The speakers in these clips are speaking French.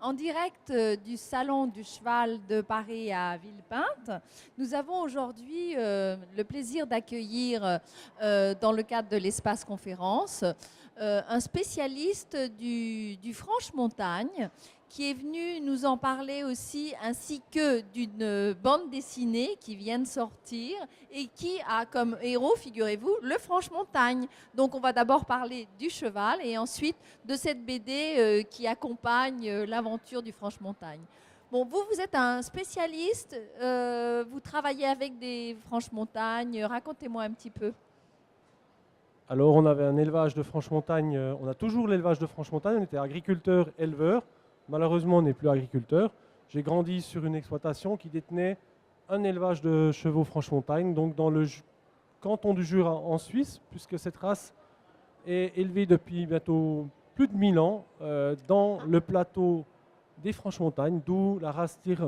En direct du Salon du Cheval de Paris à Villepinte. Nous avons aujourd'hui le plaisir d'accueillir dans le cadre de l'espace conférence un spécialiste du Franche-Montagne qui est venu nous en parler aussi, ainsi que d'une bande dessinée qui vient de sortir et qui a comme héros, figurez-vous, le Franche-Montagne. Donc on va d'abord parler du cheval et ensuite de cette BD qui accompagne l'aventure du Franche-Montagne. Bon, vous êtes un spécialiste, vous travaillez avec des Franche-Montagne, racontez-moi un petit peu. Alors, on avait un élevage de Franche-Montagne, on a toujours l'élevage de Franche-Montagne, on était agriculteur-éleveur. Malheureusement, on n'est plus agriculteur. J'ai grandi sur une exploitation qui détenait un élevage de chevaux Franche-Montagne, donc dans le canton du Jura en Suisse, puisque cette race est élevée depuis bientôt plus de 1000 ans dans le plateau des Franche-Montagnes, d'où la race tire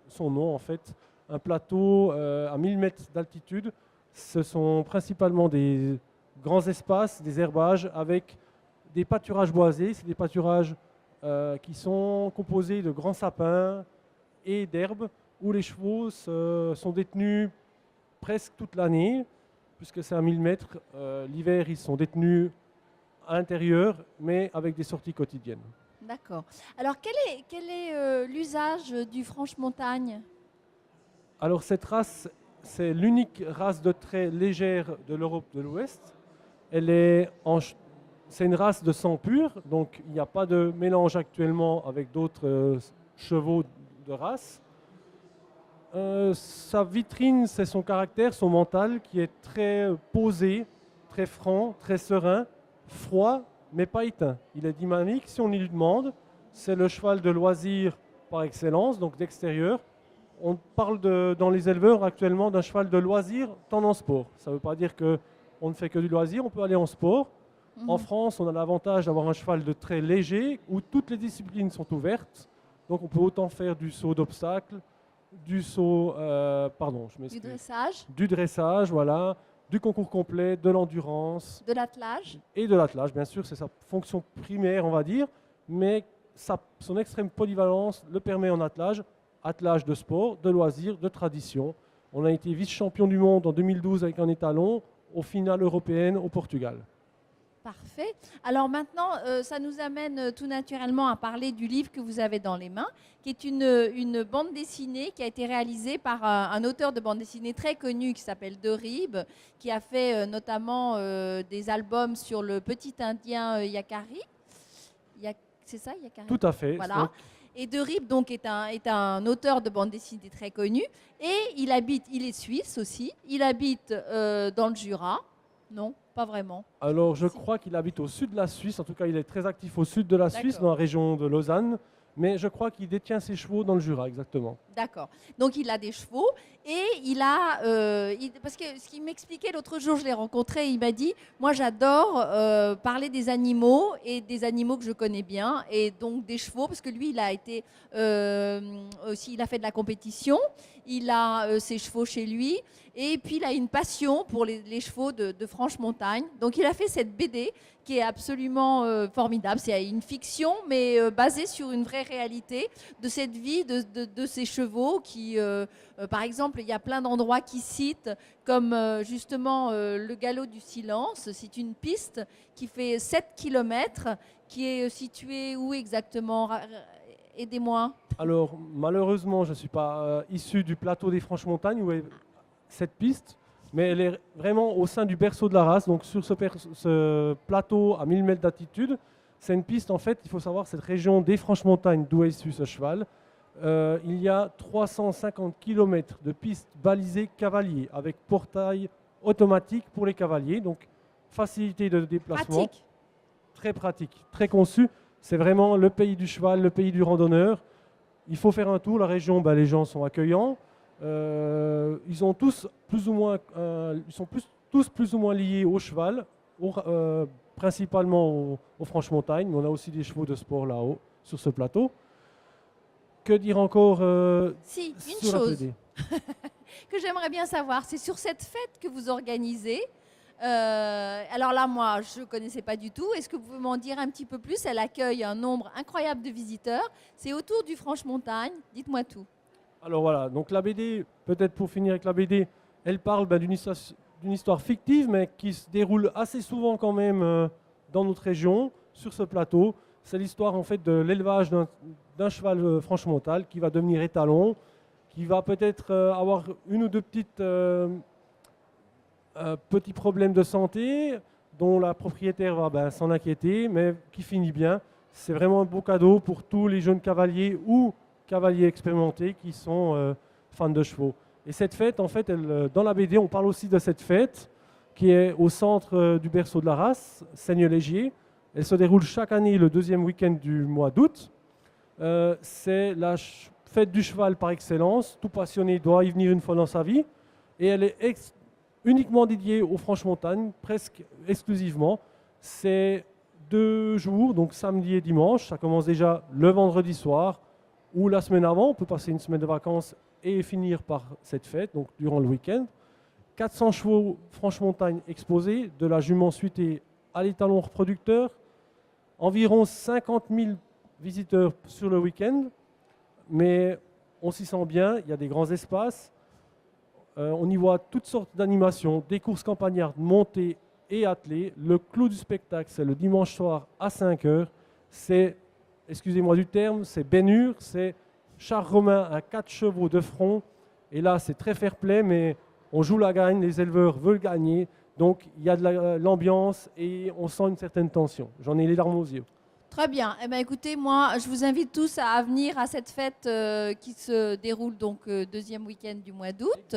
son nom en fait. Un plateau à 1000 mètres d'altitude, ce sont principalement des grands espaces, des herbages avec des pâturages boisés. C'est des pâturages qui sont composés de grands sapins et d'herbes où les chevaux sont détenus presque toute l'année, puisque c'est à 1000 mètres. L'hiver, ils sont détenus à l'intérieur, mais avec des sorties quotidiennes. D'accord. Alors, quel est l'usage du Franche-Montagne? Alors, cette race, c'est l'unique race de trait légère de l'Europe de l'Ouest. C'est une race de sang pur, donc il n'y a pas de mélange actuellement avec d'autres chevaux de race. Sa vitrine, c'est son caractère, son mental qui est très posé, très franc, très serein, froid, mais pas éteint. Il est dynamique si on y lui demande. C'est le cheval de loisir par excellence, donc d'extérieur. On parle dans les éleveurs actuellement d'un cheval de loisir tendance sport. Ça ne veut pas dire qu'on ne fait que du loisir, on peut aller en sport. En France, on a l'avantage d'avoir un cheval de très léger où toutes les disciplines sont ouvertes. Donc on peut autant faire du saut d'obstacle, du saut, Du dressage, du dressage, voilà, du concours complet, de l'endurance. de l'attelage. Et de l'attelage, bien sûr, c'est sa fonction primaire, on va dire, mais son extrême polyvalence le permet en attelage, attelage de sport, de loisirs, de tradition. On a été vice-champion du monde en 2012 avec un étalon, aux finales européennes au Portugal. Parfait. Alors maintenant, ça nous amène tout naturellement à parler du livre que vous avez dans les mains, qui est une bande dessinée qui a été réalisée par un auteur de bande dessinée très connu qui s'appelle De Rib, qui a fait notamment des albums sur le petit Indien Yakari. C'est ça, Yakari? Tout à fait. Voilà. Donc, et De Rib donc, est un auteur de bande dessinée très connu. Et il est suisse aussi. Il habite dans le Jura. Non, pas vraiment. alors, je crois qu'il habite au sud de la Suisse. En tout cas, il est très actif au sud de la Suisse, D'accord. dans la région de Lausanne. Mais je crois qu'il détient ses chevaux dans le Jura, exactement. D'accord. Donc il a des chevaux et parce que ce qu'il m'expliquait l'autre jour, je l'ai rencontré, il m'a dit, moi j'adore parler des animaux et des animaux que je connais bien et donc des chevaux parce que lui il a été aussi, il a fait de la compétition, il a ses chevaux chez lui et puis il a une passion pour les chevaux de Franche-Montagne. Donc il a fait cette BD qui est absolument formidable. C'est une fiction, mais basée sur une vraie réalité de cette vie de ces chevaux qui, par exemple, il y a plein d'endroits qui citent, comme justement le galop du silence. C'est une piste qui fait 7 km, qui est située où exactement? Aidez-moi. Alors, malheureusement, je ne suis pas issu du plateau des Franches-Montagnes où est cette piste, mais elle est vraiment au sein du berceau de la race, donc sur ce plateau à 1000 mètres d'altitude. C'est une piste, en fait, il faut savoir, cette région des Franches-Montagnes d'où est issu ce cheval, il y a 350 km de pistes balisées cavaliers, avec portail automatique pour les cavaliers, donc facilité de déplacement. Pratique. Très pratique, très conçu. C'est vraiment le pays du cheval, le pays du randonneur. Il faut faire un tour, la région, les gens sont accueillants. Ils ont tous plus ou moins, ils sont tous plus ou moins liés au cheval, principalement au Franche-Montagne, mais on a aussi des chevaux de sport là-haut, sur ce plateau. Que dire encore Si, une sur la chose BD? que j'aimerais bien savoir, c'est sur cette fête que vous organisez, Alors là, moi, je ne connaissais pas du tout. Est-ce que vous pouvez m'en dire un petit peu plus? Elle accueille un nombre incroyable de visiteurs. C'est autour du Franche-Montagne. Dites-moi tout. Alors voilà, donc la BD, peut-être pour finir avec la BD, elle parle d'une histoire fictive, mais qui se déroule assez souvent quand même dans notre région, sur ce plateau. C'est l'histoire en fait de l'élevage d'un cheval franche-montal qui va devenir étalon, qui va peut-être avoir une ou deux petits problèmes de santé, dont la propriétaire va s'en inquiéter, mais qui finit bien. C'est vraiment un beau cadeau pour tous les jeunes cavaliers ou cavaliers expérimentés qui sont fans de chevaux. Et cette fête, en fait, dans la BD, on parle aussi de cette fête qui est au centre du berceau de la race, Seigne-Légier. Elle se déroule chaque année le deuxième week-end du mois d'août. C'est la fête du cheval par excellence. Tout passionné doit y venir une fois dans sa vie. Et elle est uniquement dédiée aux Franche-Montagne, presque exclusivement. C'est 2 jours, donc samedi et dimanche. Ça commence déjà le vendredi soir ou la semaine avant. On peut passer une semaine de vacances et finir par cette fête, donc durant le week-end. 400 chevaux Franche-Montagne exposés, de la jument suitée à l'étalon reproducteur. Environ 50 000 visiteurs sur le week-end, mais on s'y sent bien, il y a des grands espaces. On y voit toutes sortes d'animations, des courses campagnardes montées et attelées. Le clou du spectacle, c'est le dimanche soir à 5 h. C'est, excusez-moi du terme, c'est Bénure, c'est char romain à 4 chevaux de front. Et là, c'est très fair-play, mais on joue la gagne, les éleveurs veulent gagner. Donc, il y a de l'ambiance et on sent une certaine tension. J'en ai les larmes aux yeux. Très bien. Eh bien, écoutez, moi, je vous invite tous à venir à cette fête qui se déroule donc deuxième week-end du mois d'août,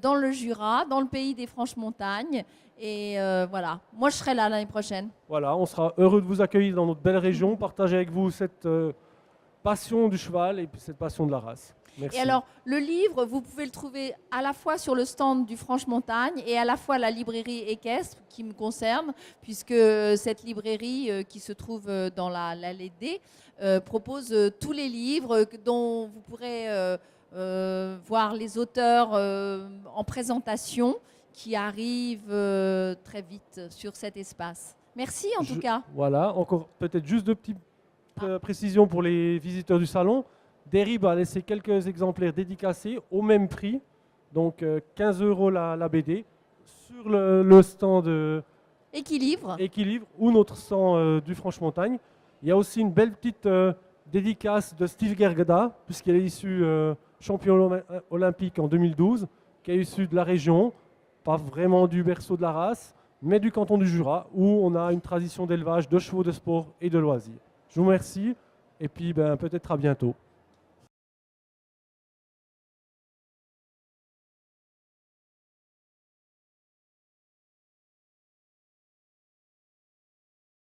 dans le Jura, dans le pays des Franches-Montagnes. Et voilà, moi, je serai là l'année prochaine. Voilà, on sera heureux de vous accueillir dans notre belle région, partager avec vous cette passion du cheval et cette passion de la race. Merci. Et alors, le livre, vous pouvez le trouver à la fois sur le stand du Franche-Montagne et à la fois la librairie équestre qui me concerne, puisque cette librairie qui se trouve dans l'allée D propose tous les livres dont vous pourrez voir les auteurs en présentation qui arrivent très vite sur cet espace. Merci en tout cas. Voilà, encore peut-être juste 2 petites précisions pour les visiteurs du salon. Derib a laissé quelques exemplaires dédicacés au même prix, donc 15 € la BD, sur le stand Équilibre ou notre stand du Franche-Montagne. Il y a aussi une belle petite dédicace de Steve Gergeda, puisqu'il est issu champion olympique en 2012, qui est issu de la région, pas vraiment du berceau de la race, mais du canton du Jura, où on a une tradition d'élevage de chevaux de sport et de loisirs. Je vous remercie, et puis peut-être à bientôt.